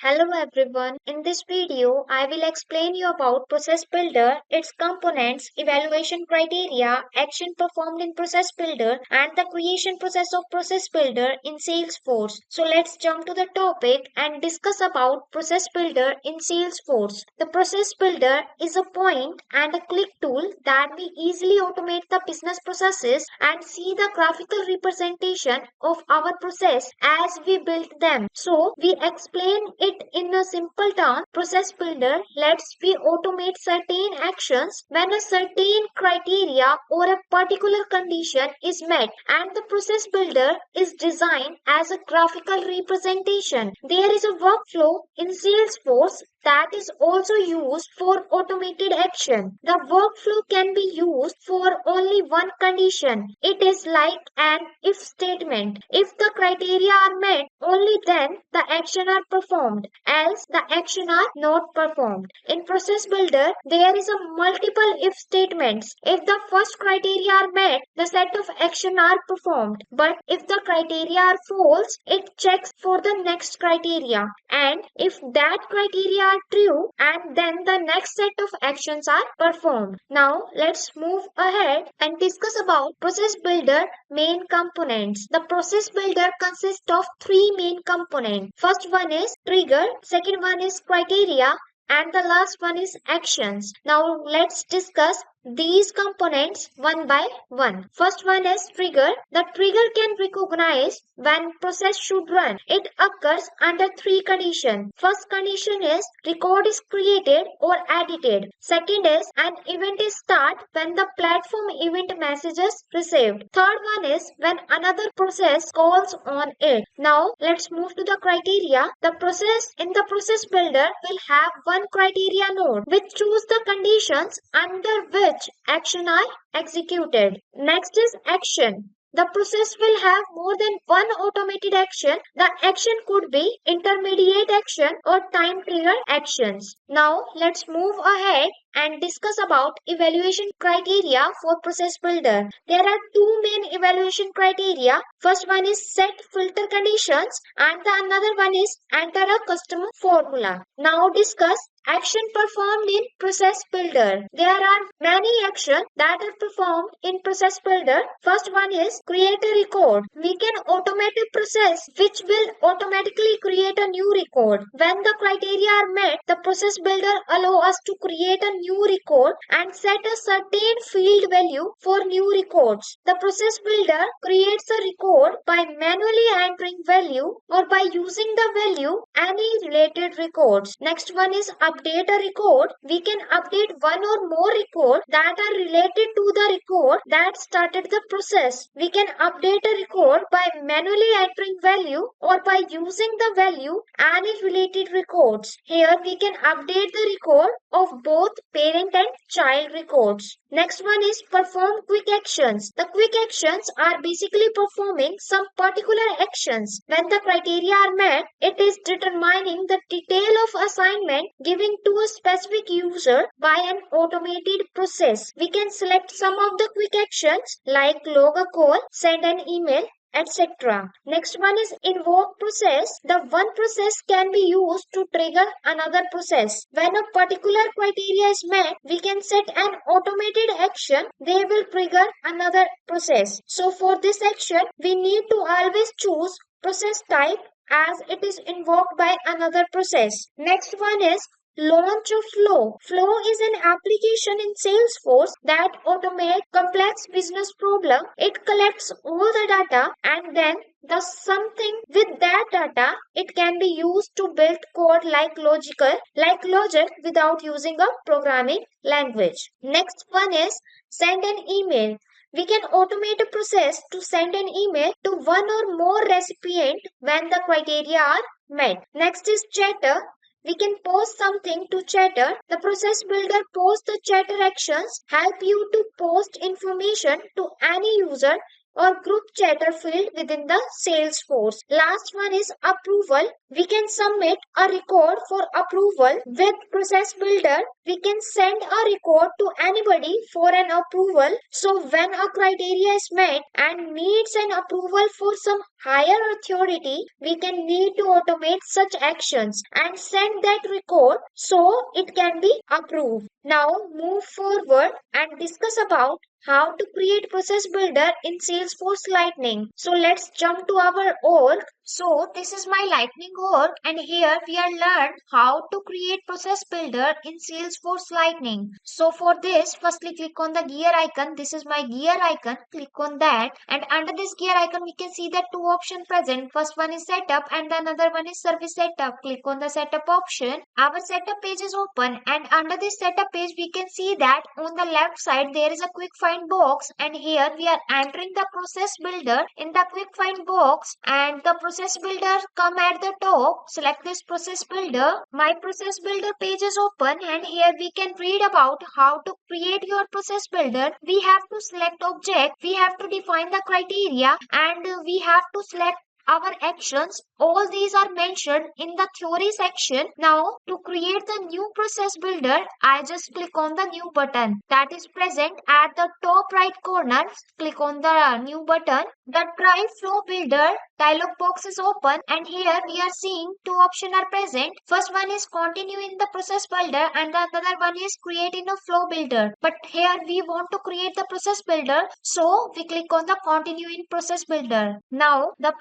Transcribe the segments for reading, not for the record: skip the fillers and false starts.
Hello everyone. In this video, I will explain you about Process Builder, its components, evaluation criteria, action performed in Process Builder, and the creation process of Process Builder in Salesforce. So let's jump to the topic and discuss about Process Builder in Salesforce. The Process Builder is a point and a click tool that we easily automate the business processes and see the graphical representation of our process as we build them. So we explain it in a simple term. Process builder lets we automate certain actions when a certain criteria or a particular condition is met, and the process builder is designed as a graphical representation. There is a workflow in Salesforce that is also used for automated action. The workflow can be used for only one condition. It is like an if statement. If the criteria are met, only then the action are performed, else the action are not performed. In process builder, there is a multiple if statements. If the first criteria are met, the set of action are performed. But if the criteria are false, it checks for the next criteria. And if that criteria are true, and then the next set of actions are performed. Now let's move ahead and discuss about process builder main components. The process builder consists of three main components. First one is trigger, second one is criteria, and the last one is actions. Now let's discuss these components one by one. First one is trigger. The trigger can recognize when process should run. It occurs under three conditions. First condition is record is created or edited. Second is an event is start when the platform event message is received. Third one is when another process calls on it. Now let's move to the criteria. The process in the process builder will have one criteria node which choose the conditions under which action are executed. Next is action. The process will have more than one automated action. The action could be intermediate action or time trigger actions. Now let's move ahead and discuss about evaluation criteria for process builder. There are two main evaluation criteria. First one is set filter conditions and the another one is enter a customer formula. Now discuss action performed in process builder. There are many actions that are performed in process builder. First one is create a record. We can automate a process which will automatically create a new record. When the criteria are met, the process builder allow us to create a new record and set a certain field value for new records. The process builder creates a record by manually entering value or by using the value any related records. Next one is update a record. We can update one or more records that are related to the record that started the process. We can update a record by manually entering value or by using the value any related records. Here we can update the record of both parent and child records. Next one is perform quick actions. The quick actions are basically performing some particular actions. When the criteria are met, it is determining the detail of assignment giving to a specific user by an automated process. We can select some of the quick actions like log a call, send an email, etc. Next one is invoke process. The one process can be used to trigger another process. When a particular criteria is met, we can set an automated action. They will trigger another process. So for this action, we need to always choose process type as it is invoked by another process. Next one is launch a flow. Flow is an application in Salesforce that automates complex business problem. It collects all the data and then does something with that data. It can be used to build code like logic without using a programming language. Next one is send an email. We can automate a process to send an email to one or more recipient when the criteria are met. Next is chatter. We can post something to chatter. The process builder posts the chatter actions, help you to post information to any user or group chatter field within the Salesforce. Last one is approval. We can submit a record for approval with process builder. We can send a record to anybody for an approval. So when a criteria is met and needs an approval for some higher authority, we can need to automate such actions and send that record so it can be approved. Now move forward and discuss about how to create process builder in Salesforce Lightning. So let's jump to our org. So this is my Lightning org, and here we are learned how to create process builder in Salesforce Lightning. So for this, firstly click on the gear icon. This is my gear icon. Click on that, and under this gear icon we can see that two options present. First one is setup and the another one is service setup. Click on the setup option. Our setup page is open, and under this setup page we can see that on the left side there is a quick find box, and here we are entering the process builder in the quick find box, and the process builder come at the top. Select this process builder. My process builder page is open, and here we can read about how to create your process builder. We have to select object, we have to define the criteria, and we have to select our actions. All these are mentioned in the theory section. Now to create the new process builder, I just click on the new button that is present at the top right corner. Click on the new button. The try flow builder dialog box is open, and here we are seeing two options are present. First one is continue in the process builder, and the other one is create in a flow builder. But here we want to create the process builder, so we click on the continue in process builder. Now the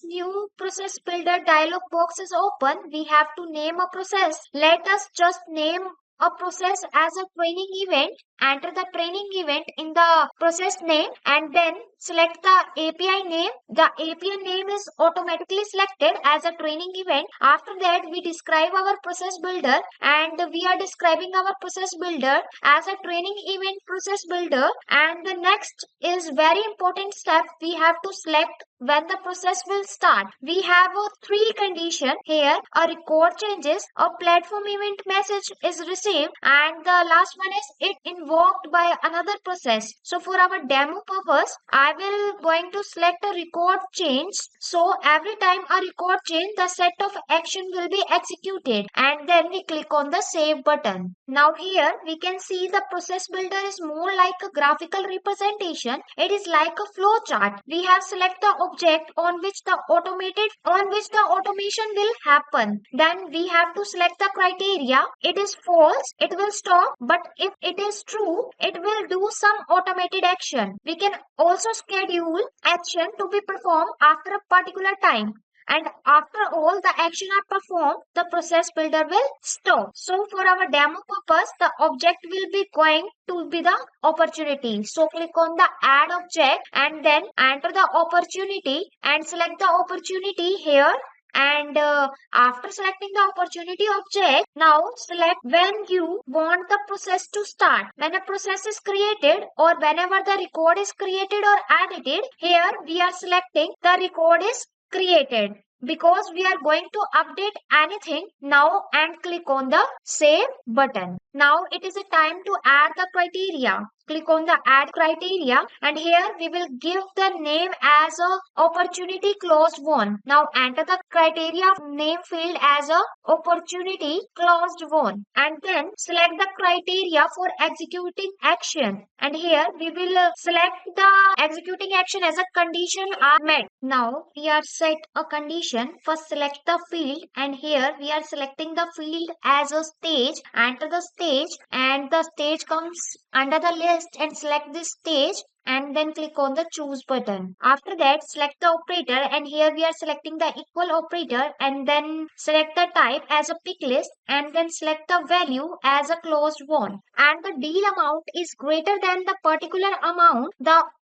new process builder dialog box is open. We have to name a process. Let us just name a process as a training event. Enter the training event in the process name, and then select the API name. The API name is automatically selected as a training event. After that, we describe our process builder, and we are describing our process builder as a training event process builder. And the next is very important step. We have to select when the process will start. We have three condition here. A record changes, a platform event message is received, and the last one is it invoked by another process. So for our demo purpose, I will going to select a record change. So every time a record change, the set of action will be executed, and then we click on the save button. Now here we can see the process builder is more like a graphical representation. It is like a flow chart. We have select the object on which the automation will happen. Then we have to select the criteria. It is false, it will stop, but if it is true, it will do some automated action. We can also schedule action to be performed after a particular time. And after all the action are performed, the process builder will stop. So for our demo purpose, the object will be going to be the opportunity. So click on the add object and then enter the opportunity and select the opportunity here. And after selecting the opportunity object, now select when you want the process to start. When a process is created or whenever the record is created or edited, here we are selecting the record is created because we are going to update anything now, and click on the save button. Now it is a time to add the criteria. Click on the add criteria, and here we will give the name as a opportunity closed one. Now enter the criteria name field as a opportunity closed one, and then select the criteria for executing action, and here we will select the executing action as a condition are met. Now we are set a condition. First select the field, and here we are selecting the field as a stage. Enter the stage, and the stage comes under the list, and select this stage and then click on the choose button. After that, select the operator, and here we are selecting the equal operator, and then select the type as a pick list, and then select the value as a closed one. And the deal amount is greater than the particular amount,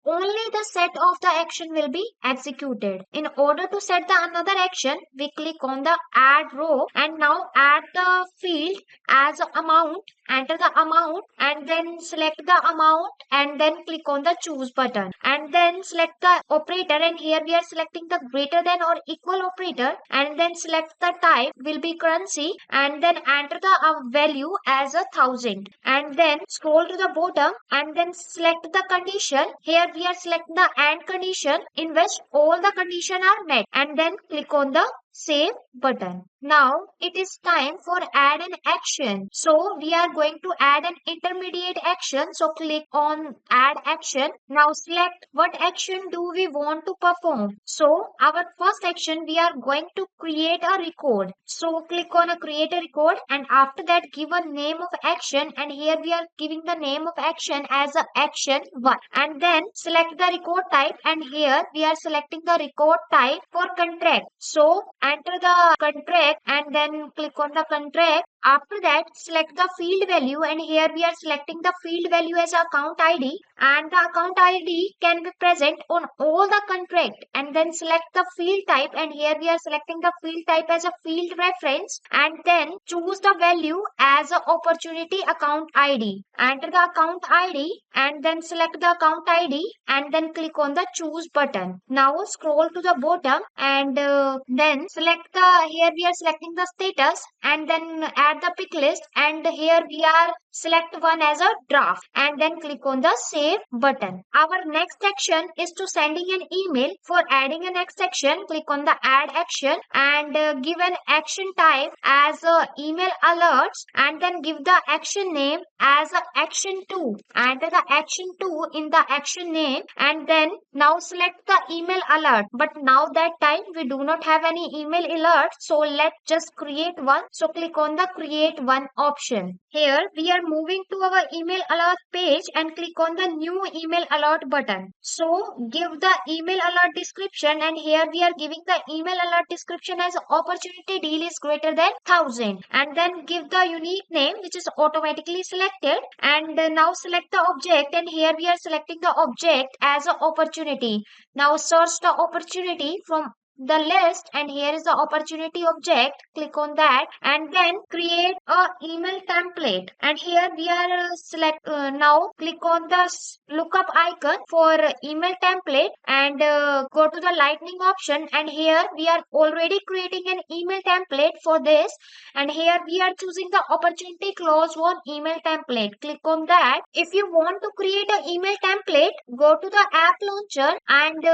only the set of the action will be executed. In order to set the another action, we click on the add row, and now add the field as amount. Enter the amount and then select the amount, and then click on the choose button, and then select the operator, and here we are selecting the greater than or equal operator, and then select the type will be currency, and then enter the value as 1,000, and then scroll to the bottom and then select the condition. Here we are selecting the AND condition in which all the condition are met, and then click on the save button. Now it is time for add an action. So we are going to add an intermediate action. So click on add action. Now select what action do we want to perform. So our first action, we are going to create a record. So click on a create a record, and after that give a name of action, and here we are giving the name of action as a action 1, and then select the record type, and here we are selecting the record type for contract. So enter the contract and then click on the contract. After that, select the field value, and here we are selecting the field value as account ID, and the account ID can be present on all the contract. And then select the field type, and here we are selecting the field type as a field reference, and then choose the value as a opportunity account ID. Enter the account ID and then select the account ID and then click on the choose button. Now scroll to the bottom and then select the, here we are selecting the status and then add the pick list, and here we are select one as a draft and then click on the save button. Our next action is to sending an email. For adding a next action, click on the add action and give an action type as email alerts, and then give the action name as action 2. Enter the action 2 in the action name, and then now select the email alert. But now that time we do not have any email alert, so let's just create one. So click on the create one option. Here we are moving to our email alert page and click on the new email alert button. So give the email alert description, and here we are giving the email alert description as opportunity deal is greater than 1000, and then give the unique name which is automatically selected, and now select the object, and here we are selecting the object as an opportunity. Now search the opportunity from the list, and here is the opportunity object. Click on that and then create a email template, and here we are now click on the lookup icon for email template and go to the lightning option, and here we are already creating an email template for this, and here we are choosing the opportunity clause 1 email template. Click on that. If you want to create an email template, go to the app launcher and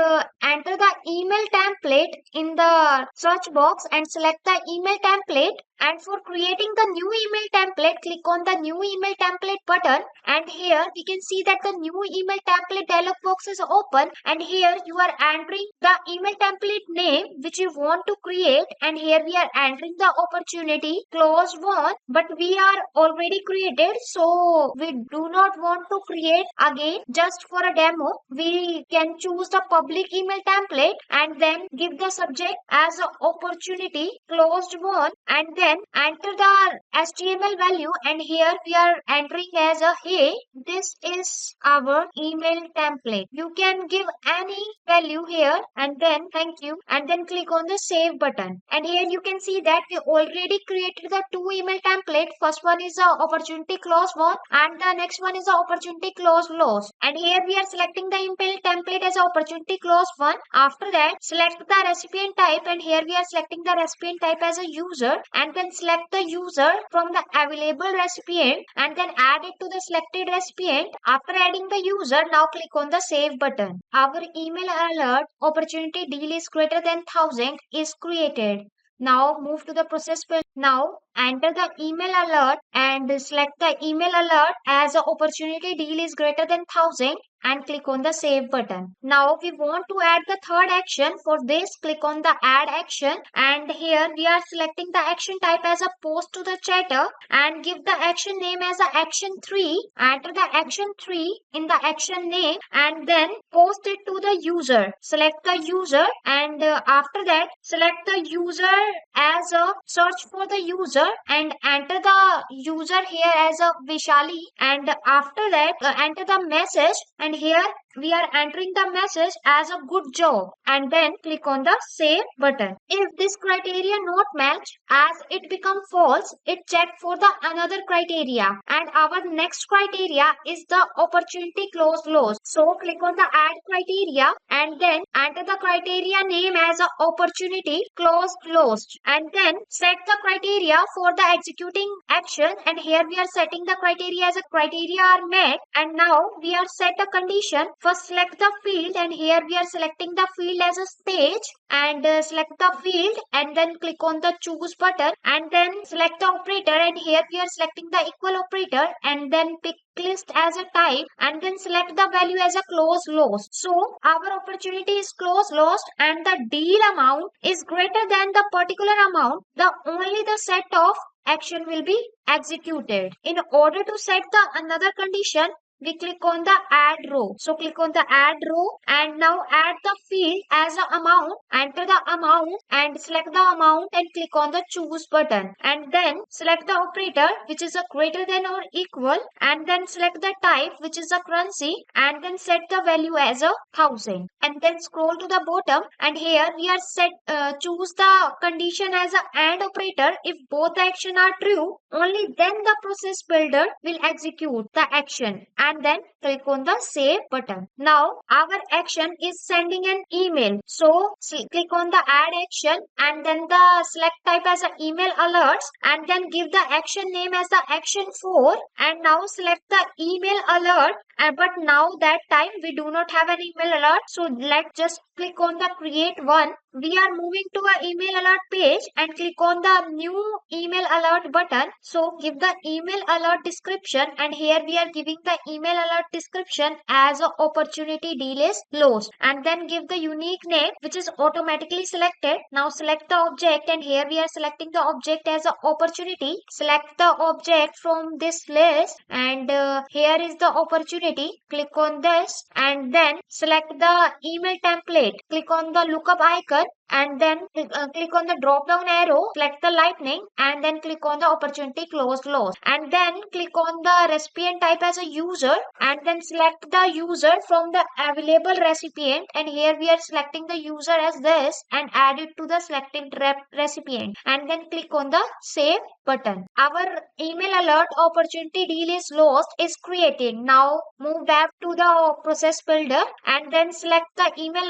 enter the email template in the search box and select the email template. And for creating the new email template, click on the new email template button, and here we can see that the new email template dialog box is open, and here you are entering the email template name which you want to create, and here we are entering the opportunity clause 1, but we are already created, so we do not want to create again. Just for a demo, we can choose the public email template and then give the subject as a opportunity closed 1, and then enter the HTML value, and here we are entering as a hey, this is our email template. You can give any value here and then thank you, and then click on the save button, and here you can see that we already created the two email template. First one is the opportunity clause 1 and the next one is the opportunity clause loss, and here we are selecting the email template as opportunity clause 1. After that, select the recipient type, and here we are selecting the recipient type as a user, and then select the user from the available recipient and then add it to the selected recipient. After adding the user, now click on the save button. Our email alert opportunity deal is greater than 1000 is created. Now move to the process field. Now enter the email alert and select the email alert as the opportunity deal is greater than 1000 and click on the save button. Now we want to add the third action. For this, click on the add action, and here we are selecting the action type as a post to the chatter and give the action name as a action 3. Enter the action 3 in the action name and then post it to the user. Select the user, and after that select the user as a search for the user and enter the user here as a Vishali, and after that enter the message, and here we are entering the message as a good job, and then click on the save button. If this criteria not match, as it become false, it check for the another criteria, and our next criteria is the opportunity clause loss. So click on the add criteria and then enter the criteria name as a opportunity clause lost, and then set the criteria for the executing action, and here we are setting the criteria as a criteria are met, and now we are set a condition. First select the field, and here we are selecting the field as a stage, and select the field and then click on the choose button, and then select the operator, and here we are selecting the equal operator, and then pick list as a type, and then select the value as a close lost. So our opportunity is close lost, and the deal amount is greater than the particular amount. The only the set of action will be executed. In order to set the another condition, we click on the add row. So click on the add row, and now add the field as a amount, enter the amount and select the amount, and click on the choose button, and then select the operator which is a greater than or equal, and then select the type which is a currency, and then set the value as a 1000, and then scroll to the bottom, and here we are choose the condition as a AND operator. If both the action are true, only then the process builder will execute the action, and then click on the save button. Now our action is sending an email. So click on the add action, and then the select type as an email alerts, and then give the action name as the action 4, and now select the email alert. But now that time we do not have an email alert, so let's just click on the create one. We are moving to an email alert page, and click on the new email alert button. So give the email alert description, and here we are giving the email alert description as a opportunity deal is lost, and then give the unique name which is automatically selected. Now select the object, and here we are selecting the object as a opportunity. Select the object from this list, and here is the opportunity. Click on this, and then select the email template. Click on the lookup icon, and then click on the drop down arrow, select the lightning, and then click on the opportunity closed lost, and then click on the recipient type as a user, and then select the user from the available recipient, and here we are selecting the user as this and add it to the selected recipient, and then click on the save button. Our email alert opportunity deal is lost is created. Now move back to the process builder, and then select the email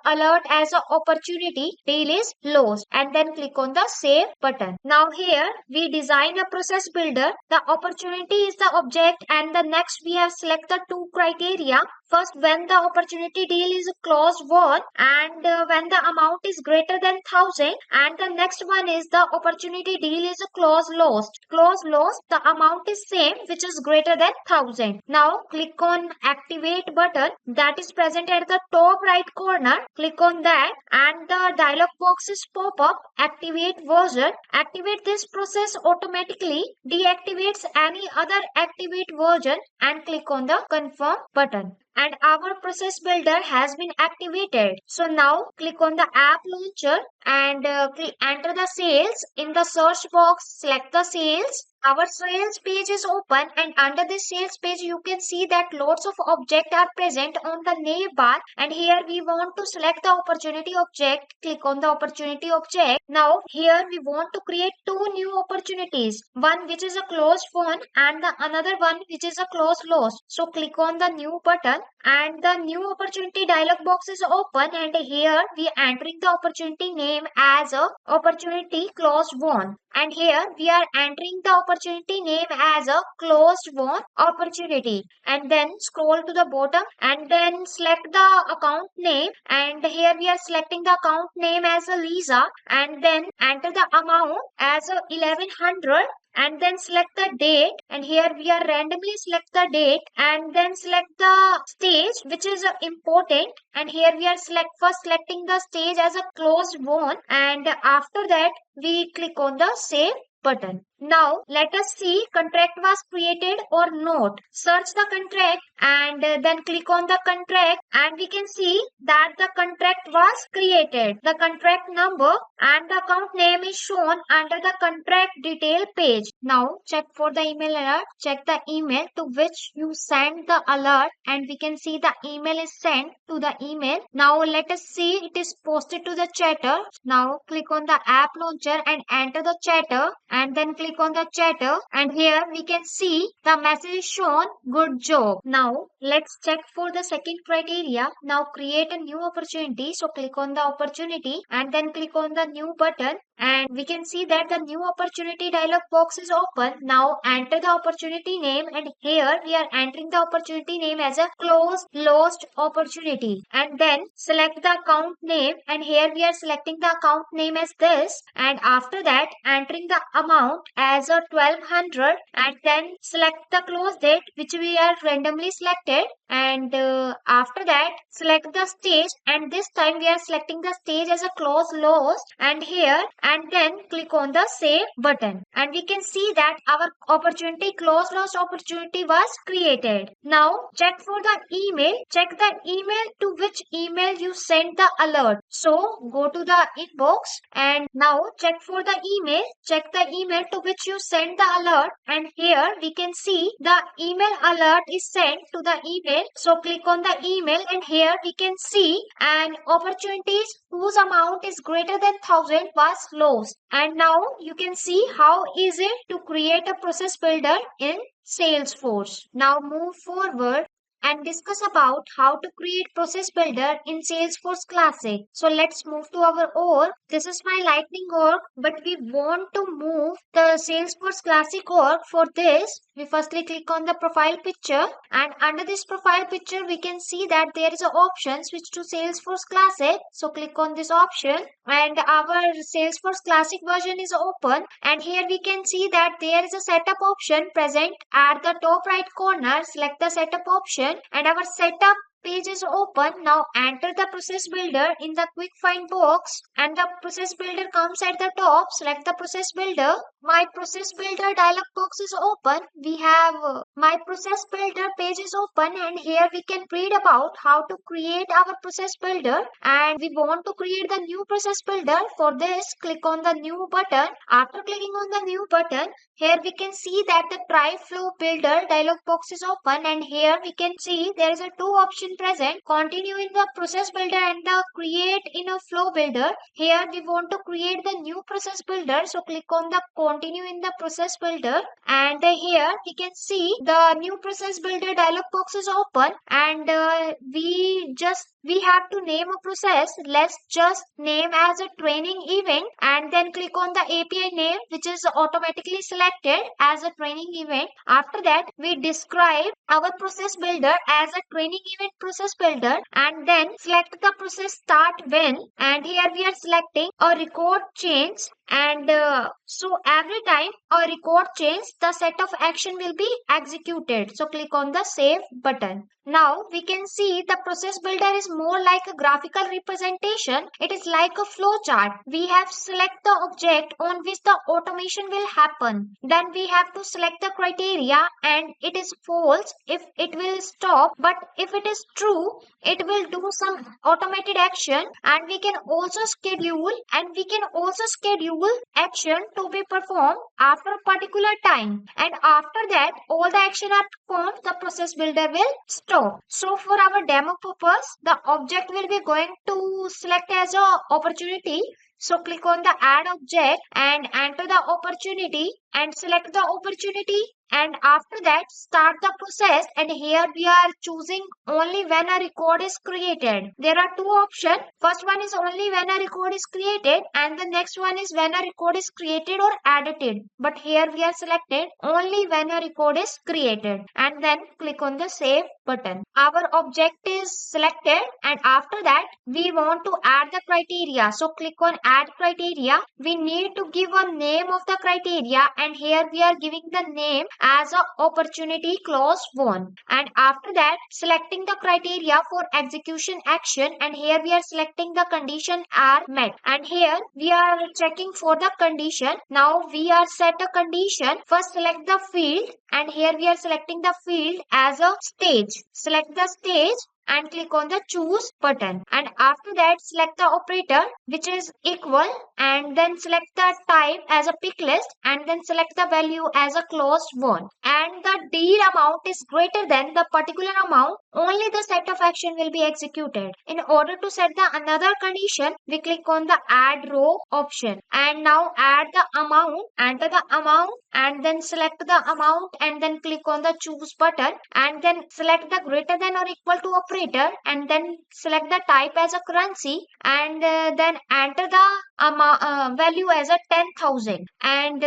alert as an opportunity deal is lost, and then click on the save button. Now here we design a process builder. The opportunity is the object, and the next we have select the two criteria. First, when the opportunity deal is closed won, and when the amount is greater than 1000, and the next one is the opportunity deal is closed lost. Closed lost, the amount is same which is greater than 1000. Now click on activate button that is present at the top right corner. Click on that, and the dialog box is pop up. Activate version. Activate this process automatically. Deactivates any other activate version, and click on the confirm button, and our process builder has been activated. So now click on the app launcher, and enter the sales. In the search box, select the sales. Our sales page is open, and under this sales page you can see that lots of objects are present on the navbar, and here we want to select the opportunity object. Click on the opportunity object. Now here we want to create two new opportunities, one which is a closed won and the another one which is a closed lost. So click on the new button, and the new opportunity dialog box is open, and here we are entering the opportunity name as a opportunity closed won, and here we are entering the opportunity name as a closed won opportunity, and then scroll to the bottom, and then select the account name, and here we are selecting the account name as a Lisa, and then enter the amount as a 1100, and then select the date, and here we are randomly select the date, and then select the stage which is important, and here we are first selecting the stage as a closed won, and after that we click on the save button. Now let us see contract was created or not. Search the contract, and then click on the contract, and we can see that the contract was created. The contract number and the account name is shown under the contract detail page. Now check for the email alert. Check the email to which you send the alert, and we can see the email is sent to the email. Now let us see it is posted to the chatter. Now click on the app launcher and enter the chatter, and then click on the chatter, and here we can see the message is shown good job. Now let's check for the second criteria. Now create a new opportunity. So click on the opportunity, and then click on the new button, and we can see that the new opportunity dialog box is open. Now enter the opportunity name, and here we are entering the opportunity name as a closed lost opportunity, and then select the account name, and here we are selecting the account name as this, and after that entering the amount as a 1200, and then select the close date which we are randomly selected, and after that select the stage, and this time we are selecting the stage as a close lost, and here, and then click on the save button, and we can see that our opportunity close lost opportunity was created. Now check for the email, check the email to which email you sent the alert. So go to the inbox, and now check for the email, check the email to which you sent the alert, and here we can see the email alert is sent to the email. So click on the email, and here we can see an opportunities whose amount is greater than 1000 was lost. And now you can see how easy to create a process builder in Salesforce. Now move forward and discuss about how to create process builder in Salesforce Classic. So let's move to our org. This is my lightning org, but we want to move the Salesforce Classic org. For this, we firstly click on the profile picture, and under this profile picture we can see that there is an option switch to Salesforce Classic. So click on this option, and our Salesforce Classic version is open, and here we can see that there is a setup option present at the top right corner. Select the setup option, and our setup page is open. Now enter the process builder in the quick find box, and the process builder comes at the top. Select the process builder. My process builder dialog box is open. We have my process builder page is open, and here we can read about how to create our process builder, and we want to create the new process builder. For this, click on the new button. After clicking on the new button, here we can see that the try flow builder dialog box is open, and here we can see there is a two option present: continue in the process builder and the create in a flow builder. Here we want to create the new process builder, so click on the continue in the process builder, and here we can see the new process builder dialog box is open, and we have to name a process. Let's just name as a training event, and then click on the API name which is automatically selected as a training event. After that, we describe our process builder as a training event process builder, and then select the process start when, and here we are selecting a record change, and so every time a record change, the set of action will be executed. So click on the save button. Now we can see the process builder is more like a graphical representation. It is like a flow chart. We have select the object on which the automation will happen. Then we have to select the criteria, and it is false if it will stop, but if it is true, it will do some automated action, and we can also schedule action to be performed after a particular time, and after that all the action are performed, the process builder will stop. So for our demo purpose, the object will be going to select as a opportunity. So click on the add object and enter the opportunity and select the opportunity, and after that start the process, and here we are choosing only when a record is created. There are two options. First one is only when a record is created, and the next one is when a record is created or edited, but here we are selected only when a record is created, and then click on the save button. Our object is selected, and after that we want to add the criteria. So click on add criteria. We need to give a name of the criteria, and here we are giving the name as a opportunity clause 1, and after that selecting the criteria for execution action, and here we are selecting the condition are met, and here we are checking for the condition. Now we are set a condition. First select the field, and here we are selecting the field as a stage. Select the stage and click on the choose button, and after that select the operator which is equal, and then select the type as a pick list, and then select the value as a closed one, and the deal amount is greater than the particular amount, only the set of action will be executed. In order to set the another condition, we click on the add row option, and now add the amount, enter the amount, and then select the amount, and then click on the choose button, and then select the greater than or equal to operator, operator and then select the type as a currency and then enter the value as a 10,000 and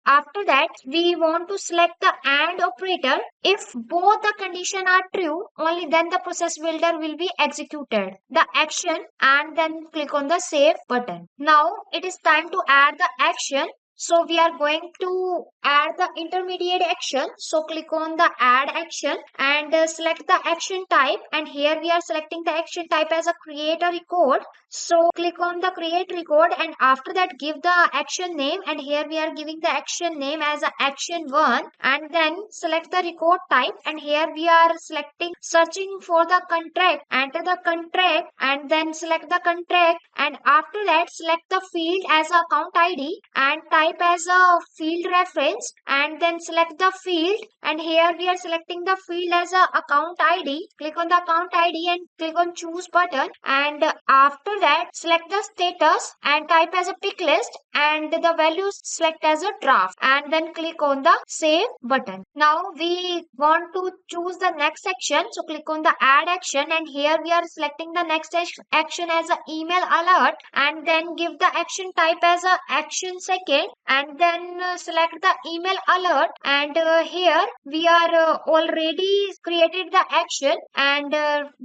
after that we want to select the AND operator. If both the condition are true, only then the process builder will be executed the action and then click on the save button. Now it is time to add the action. So we are going to add the intermediate action. So click on the add action and select the action type. And here we are selecting the action type as a create a record. So click on the create record and after that give the action name. And here we are giving the action name as a action 1 and then select the record type. And here we are selecting searching for the contract. Enter the contract and then select the contract and after that select the field as a account ID and type as a field reference and then select the field and here we are selecting the field as a account ID. Click on the account ID and click on choose button and after that select the status and type as a pick list and the values select as a draft and then click on the save button. Now we want to choose the next action, so click on the add action and here we are selecting the next action as a email alert and then give the action type as a action second and then select the email alert and here we are already created the action and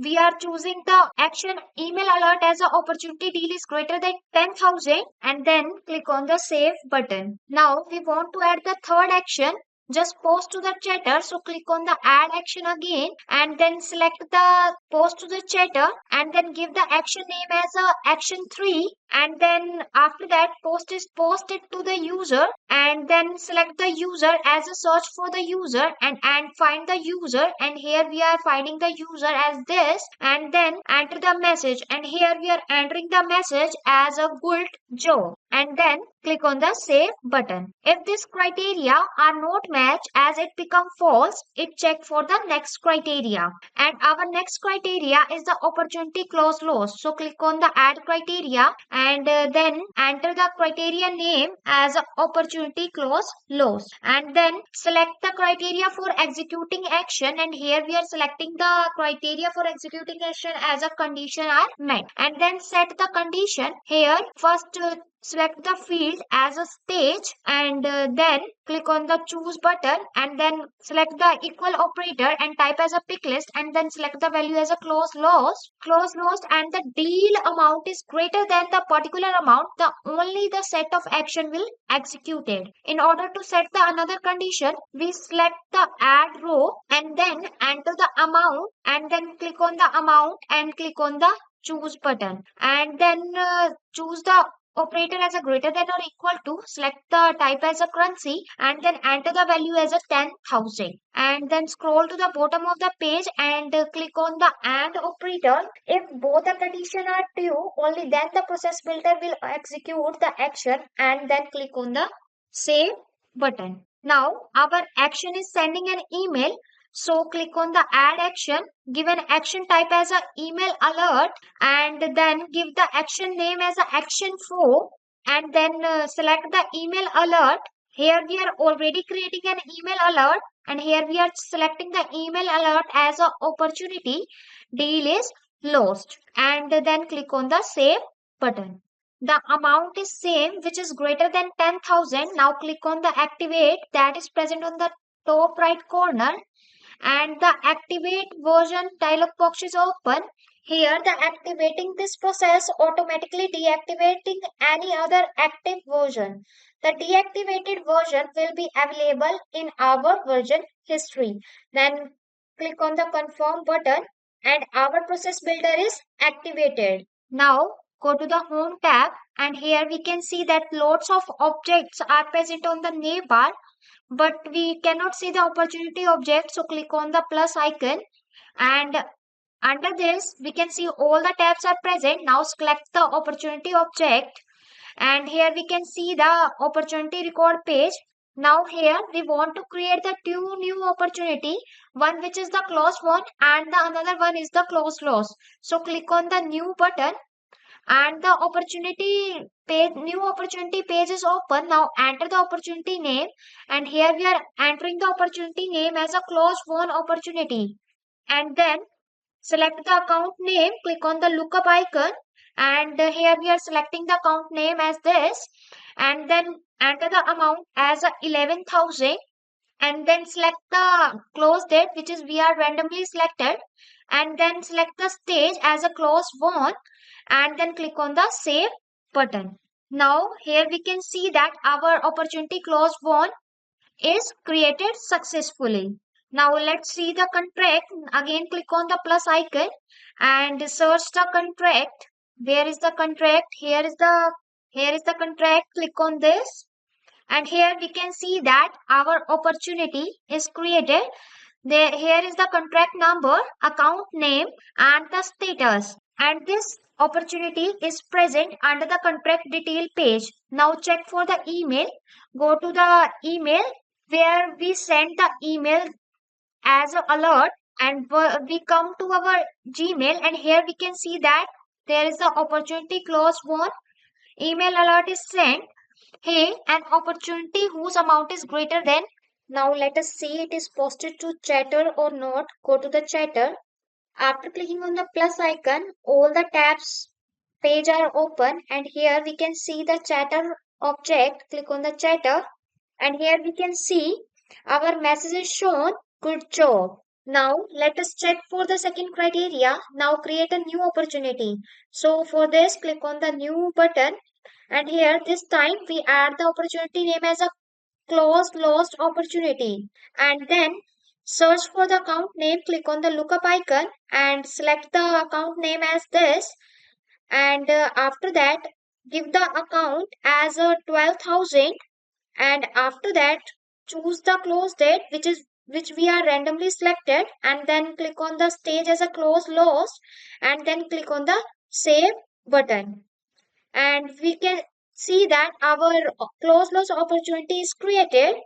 we are choosing the action email alert as a opportunity deal is greater than 10,000 and then click on the save button. Now we want to add the third action, just post to the chatter. So click on the add action again and then select the post to the chatter and then give the action name as a action 3 and then after that post it to the user and then select the user as a search for the user and find the user and here we are finding the user as this and then enter the message and here we are entering the message as a good job and then click on the save button. If this criteria are not matched as it become false, it check for the next criteria and our next criteria is the opportunity clause loss. So click on the add criteria and then enter the criteria name as a opportunity clause loss and then select the criteria for executing action and here we are selecting the criteria for executing action as a condition are met and then set the condition. Here first select the field as a stage and then click on the choose button and then select the equal operator and type as a pick list and then select the value as a close lost and the deal amount is greater than the particular amount, the only the set of action will executed. In order to set the another condition, we select the add row and then enter the amount and then click on the amount and click on the choose button and then choose the operator as a greater than or equal to, select the type as a currency and then enter the value as a 10,000 and then scroll to the bottom of the page and click on the AND operator. If both the condition are true, only then the process builder will execute the action and then click on the save button. Now our action is sending an email. So click on the add action, give an action type as a email alert and then give the action name as a action 4 and then select the email alert. Here we are already creating an email alert and here we are selecting the email alert as a opportunity deal is lost and then click on the save button. The amount is same which is greater than 10,000. Now click on the activate that is present on the top right corner and the activate version dialog box is open. Here the activating this process automatically deactivating any other active version. The deactivated version will be available in our version history. Then click on the confirm button and our process builder is activated. Now go to the home tab and here we can see that lots of objects are present on the navbar but we cannot see the opportunity object, so click on the plus icon and under this we can see all the tabs are present. Now select the opportunity object and here we can see the opportunity record page. Now here we want to create the two new opportunity, one which is the closed one and the another one is the closed loss. So click on the new button and the opportunity page, new opportunity page is open. Now enter the opportunity name and here we are entering the opportunity name as a closed won opportunity and then Select the account name, click on the lookup icon, and here we are selecting the account name as this, and then enter the amount as 11,000, and then select the close date, which is we are randomly selected, and then select the stage as a close one, and then click on the save button. Now here we can see that our opportunity close one is created successfully. Now let's see the contract. Again click on the plus icon and search the contract. Where is the contract? Here is the contract. Click on this, and here we can see that our opportunity is created. There, here is the contract number, account name, and the status. And this opportunity is present under the contract detail page. Now check for the email. Go to the email where we send the email as an alert, and we come to our Gmail, and here we can see that there is the opportunity clause 1. Email alert is sent. Hey, an opportunity whose amount is greater than. Now let us see it is posted to chatter or not. Go to the chatter. After clicking on the plus icon, all the tabs page are open, and here we can see the chatter object. Click on the chatter, and here we can see our message is shown. Good job. Now let us check for the second criteria. Now create a new opportunity. So for this, click on the new button, and here this time we add the opportunity name as a close lost opportunity, and then search for the account name. Click on the lookup icon and select the account name as this, and after that give the account as a 12,000, and after that choose the close date, which we are randomly selected, and then click on the stage as a close lost, and then click on the save button, and we can see that our close loss opportunity is created.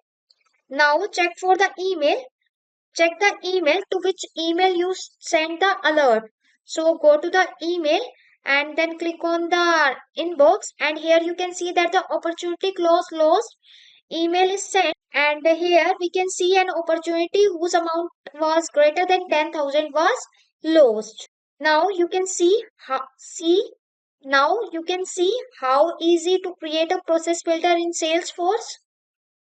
Now check for the email. Check the email to which email you send the alert. So go to the email and then click on the inbox, and here you can see that the opportunity close lost email is sent, and here we can see an opportunity whose amount was greater than 10,000 was lost. Now you can see how easy to create a process builder in Salesforce.